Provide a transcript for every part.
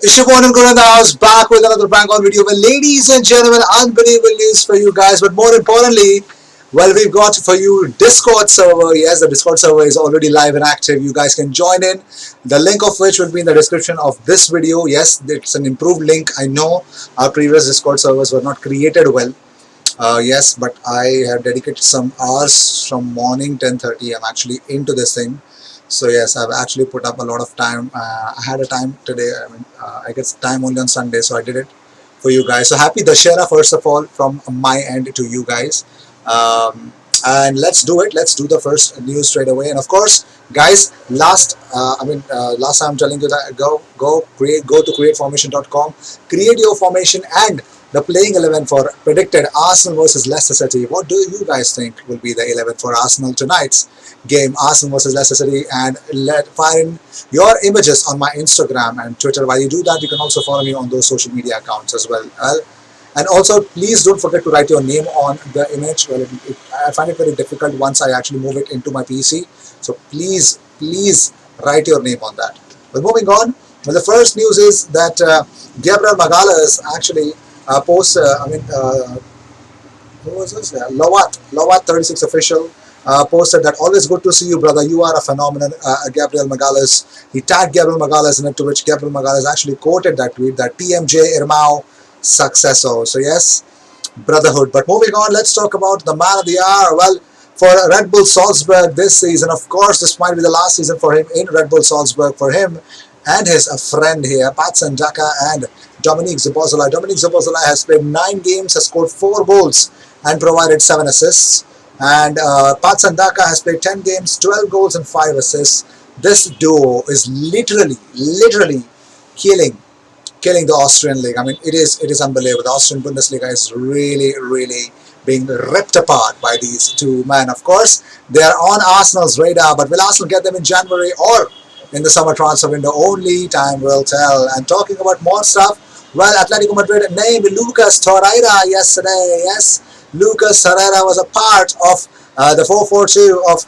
Ishibon and Guru in the house, back with another prank on video. Well, ladies and gentlemen, unbelievable news for you guys. But more importantly, well, we've got for you Discord server. Yes, the Discord server is already live and active. You guys can join in. The link of which will be in the description of this video. Yes, it's an improved link. I know our previous Discord servers were not created well. Yes, but I have dedicated some hours from morning 10:30. I'm actually into this thing. So yes, I've actually put up a lot of time. I had a time today. I get time only on Sunday, so I did it for you guys. So happy Dashera first of all from my end to you guys. And let's do it. Let's do the first news straight away. And of course, guys, last time I'm telling you that go to createformation.com, create your formation and the playing 11 for predicted Arsenal versus Leicester City. What do you guys think will be the 11 for Arsenal tonight's game, Arsenal versus Leicester City? And fire in your images on my Instagram and Twitter. While you do that, you can also follow me on those social media accounts as well. And also, please don't forget to write your name on the image. Well, I find it very difficult once I actually move it into my PC. So please write your name on that. But moving on, well, the first news is that Gabriel Magalhaes actually who was this? Lowat 36 official posted that always good to see you, brother. You are a phenomenon, Gabriel Magalhaes. He tagged Gabriel Magalhaes in it, to which Gabriel Magalhaes actually quoted that tweet that TMJ Irmão successor. So yes, brotherhood. But moving on, let's talk about the man of the hour. Well, for Red Bull Salzburg this season, of course, this might be the last season for him in Red Bull Salzburg. For him and his friend here, Patson Daka and Dominique Szoboszlai. Dominique Szoboszlai has played 9 games, has scored 4 goals and provided 7 assists. And Patson Daka has played 10 games, 12 goals and 5 assists. This duo is literally killing the Austrian league. I mean, it is unbelievable. The Austrian Bundesliga is really being ripped apart by these two men. Of course, they are on Arsenal's radar, but will Arsenal get them in January or in the summer transfer window? Only time will tell. And talking about more stuff, well, Atletico Madrid named Lucas Torreira yesterday. Yes, Lucas Torreira was a part of the 4-4-2 of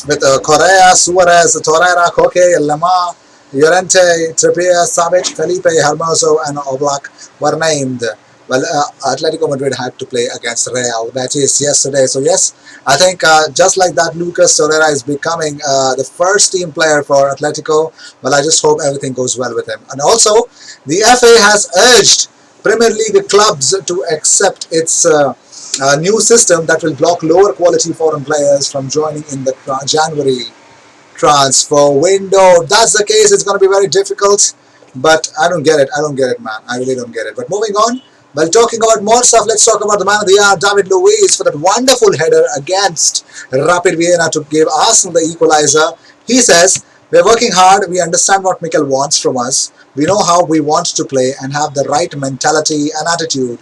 with Correa, Suarez, Torreira, Koke, Lemar, Llorente, Trippier, Savic, Felipe, Hermoso and Oblak were named. Well, Atletico Madrid had to play against Real Betis yesterday. So yes, I think just like that, Lucas Torreira is becoming the first team player for Atletico. Well, I just hope everything goes well with him. And also, the FA has urged Premier League clubs to accept its new system that will block lower quality foreign players from joining in the January transfer window. If that's the case, it's going to be very difficult. But I don't get it. Man. I really don't get it. But moving on. Well, talking about more stuff, let's talk about the man of the hour, David Luiz, for that wonderful header against Rapid Vienna to give Arsenal the equalizer. He says, we're working hard, we understand what Mikel wants from us, we know how we want to play and have the right mentality and attitude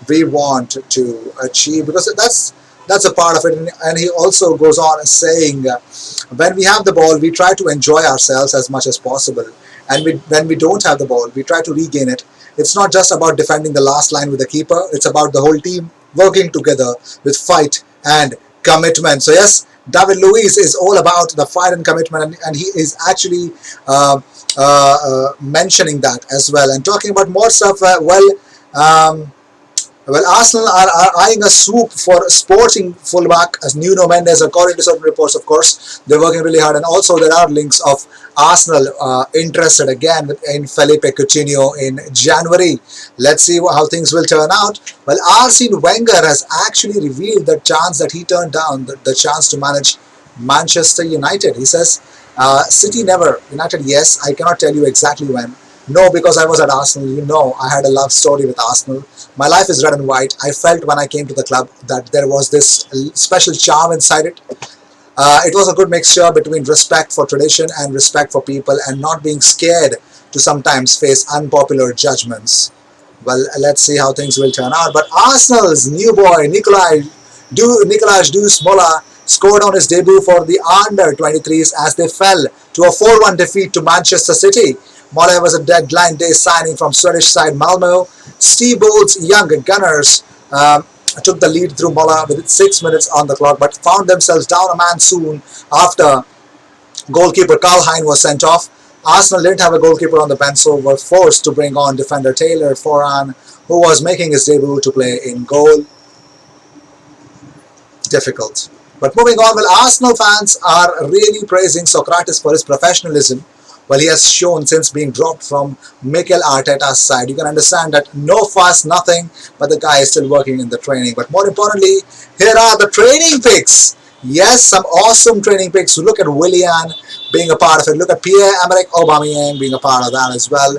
we want to achieve, because that's a part of it. And he also goes on saying, when we have the ball, we try to enjoy ourselves as much as possible. And when we don't have the ball, we try to regain it. It's not just about defending the last line with the keeper. It's about the whole team working together with fight and commitment. So yes, David Luiz is all about the fight and commitment, and he is actually mentioning that as well. And talking about more stuff, well, Arsenal are eyeing a swoop for Sporting fullback as Nuno Mendes, according to certain reports. Of course, they're working really hard, and also there are links of Arsenal interested again in Felipe Coutinho in January. Let's see how things will turn out. Well, Arsene Wenger has actually revealed the chance that he turned down, the chance to manage Manchester United. He says, City never, United yes, I cannot tell you exactly when. No, because I was at Arsenal, you know, I had a love story with Arsenal. My life is red and white. I felt when I came to the club that there was this special charm inside it. It was a good mixture between respect for tradition and respect for people, and not being scared to sometimes face unpopular judgments. Well, let's see how things will turn out. But Arsenal's new boy, Nicolas Duis-Mola, scored on his debut for the under-23s as they fell to a 4-1 defeat to Manchester City. Mola was a deadline day signing from Swedish side Malmo. Steve Bould's young Gunners took the lead through Mola with 6 minutes on the clock, but found themselves down a man soon after goalkeeper Karl Hein was sent off. Arsenal didn't have a goalkeeper on the bench, so were forced to bring on defender Taylor Foran, who was making his debut to play in goal. Difficult. But moving on, well, Arsenal fans are really praising Socrates for his professionalism. Well, he has shown since being dropped from Mikel Arteta's side. You can understand that no fuss, nothing, but the guy is still working in the training. But more importantly, here are the training picks. Yes, some awesome training picks. Look at Willian being a part of it. Look at Pierre-Emerick Aubameyang being a part of that as well.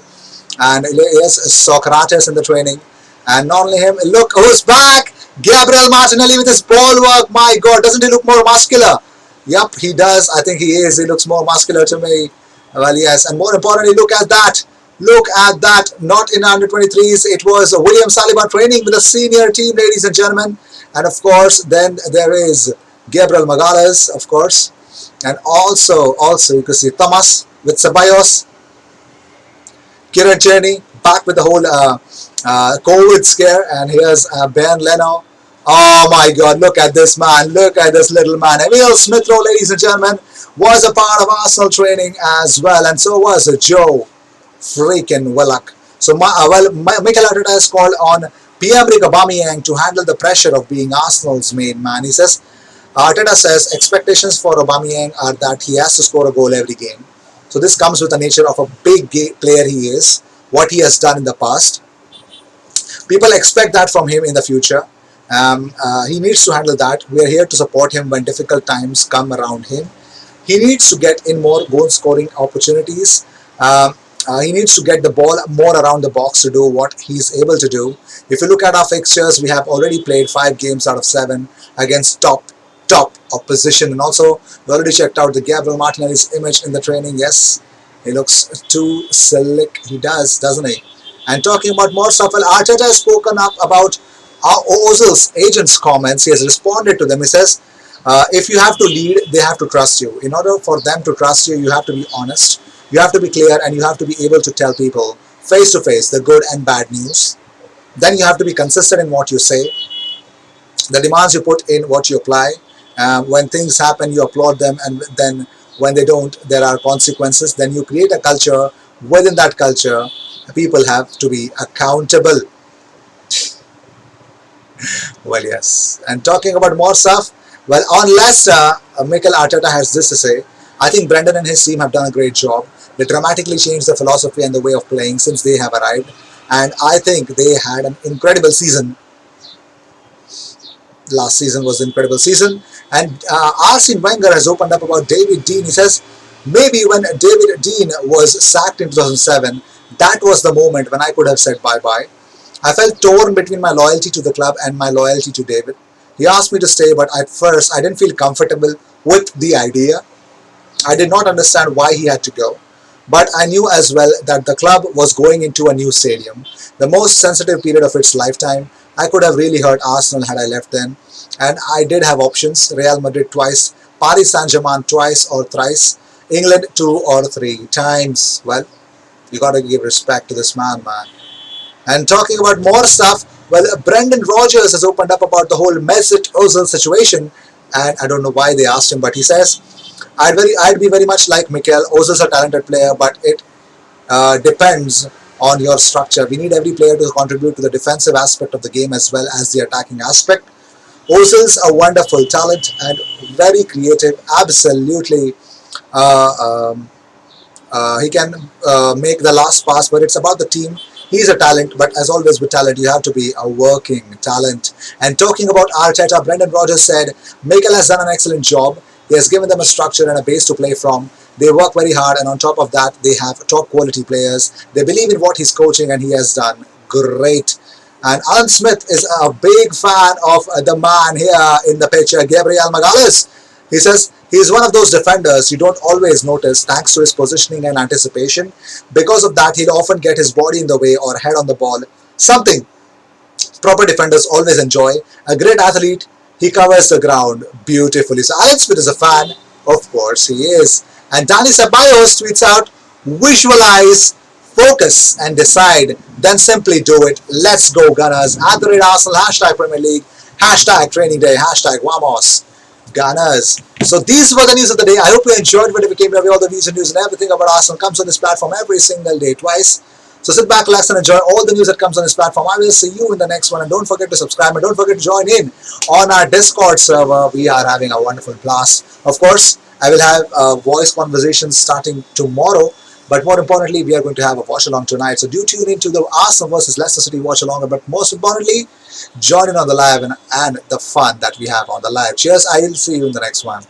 And yes, Socrates in the training. And not only him, look who's back! Gabriel Martinelli with his ball work. My God, doesn't he look more muscular? Yep, he does. I think he is. He looks more muscular to me. Well, yes, and more importantly, look at that. Look at that. Not in under 23s. It was William Saliba training with the senior team, ladies and gentlemen. And of course, then there is Gabriel Magalhaes, of course. And also you can see Thomas with Ceballos. Kieran Tierney back with the whole COVID scare, and here's Ben Leno. Oh my God, look at this man, look at this little man. Emil Smith-Rowe, ladies and gentlemen, was a part of Arsenal training as well, and so was Joe freaking Willock. So, Mikel Arteta has called on Pierre-Emerick Aubameyang to handle the pressure of being Arsenal's main man. He says, Arteta says expectations for Aubameyang are that he has to score a goal every game. So this comes with the nature of a big player he is, what he has done in the past. People expect that from him in the future. He needs to handle that. We are here to support him when difficult times come around him. He needs to get in more goal-scoring opportunities. He needs to get the ball more around the box to do what he's able to do. If you look at our fixtures, we have already played 5 games out of 7 against top opposition. And also, we already checked out the Gabriel Martinelli's image in the training. Yes, he looks too slick. He does, doesn't he? And talking about more stuff, well, Arteta has spoken up about Ozil's agent's comments. He has responded to them. He says, if you have to lead, they have to trust you. In order for them to trust you, you have to be honest. You have to be clear, and you have to be able to tell people face to face the good and bad news. Then you have to be consistent in what you say. The demands you put in, what you apply. When things happen, you applaud them, and then when they don't, there are consequences. Then you create a culture. Within that culture, people have to be accountable. Well, yes. And talking about more stuff, well, on Leicester, Mikel Arteta has this to say. I think Brendan and his team have done a great job. They dramatically changed the philosophy and the way of playing since they have arrived. And I think they had an incredible season. Last season was an incredible season. And Arsene Wenger has opened up about David Dean. He says, maybe when David Dean was sacked in 2007, that was the moment when I could have said bye-bye. I felt torn between my loyalty to the club and my loyalty to David. He asked me to stay, but at first I didn't feel comfortable with the idea. I did not understand why he had to go. But I knew as well that the club was going into a new stadium, the most sensitive period of its lifetime. I could have really hurt Arsenal had I left then. And I did have options, Real Madrid twice, Paris Saint-Germain twice or thrice, England 2 or 3 times. Well, you got to give respect to this man. And talking about more stuff, well, Brendan Rodgers has opened up about the whole Mesut Ozil situation. And I don't know why they asked him, but he says, I'd be very much like Mikel. Ozil's a talented player, but it depends on your structure. We need every player to contribute to the defensive aspect of the game as well as the attacking aspect. Ozil's a wonderful talent and very creative. Absolutely, he can make the last pass, but it's about the team. He's a talent, but as always with talent, you have to be a working talent. And talking about Arteta, Brendan Rodgers said, Mikel has done an excellent job. He has given them a structure and a base to play from. They work very hard, and on top of that, they have top quality players. They believe in what he's coaching, and he has done great. And Alan Smith is a big fan of the man here in the picture, Gabriel Magalhaes. He says he's one of those defenders you don't always notice thanks to his positioning and anticipation. Because of that, he'll often get his body in the way or head on the ball. Something proper defenders always enjoy. A great athlete, he covers the ground beautifully. So Alex Smith is a fan. Of course he is. And Danny Ceballos tweets out, visualize, focus and decide, then simply do it. Let's go Gunners. @Arsenal, #Premier League, #Training Day, #Vamos Gunners. So these were the news of the day. I hope you enjoyed whenever we came here. All the views and news and everything about Arsenal comes on this platform every single day, twice. So sit back, relax, and enjoy all the news that comes on this platform. I will see you in the next one. And don't forget to subscribe and don't forget to join in on our Discord server. We are having a wonderful blast. Of course, I will have voice conversations starting tomorrow. But more importantly, we are going to have a watch along tonight. So do tune into the Arsenal versus Leicester City watch along. But most importantly, join in on the live and the fun that we have on the live. Cheers. I will see you in the next one.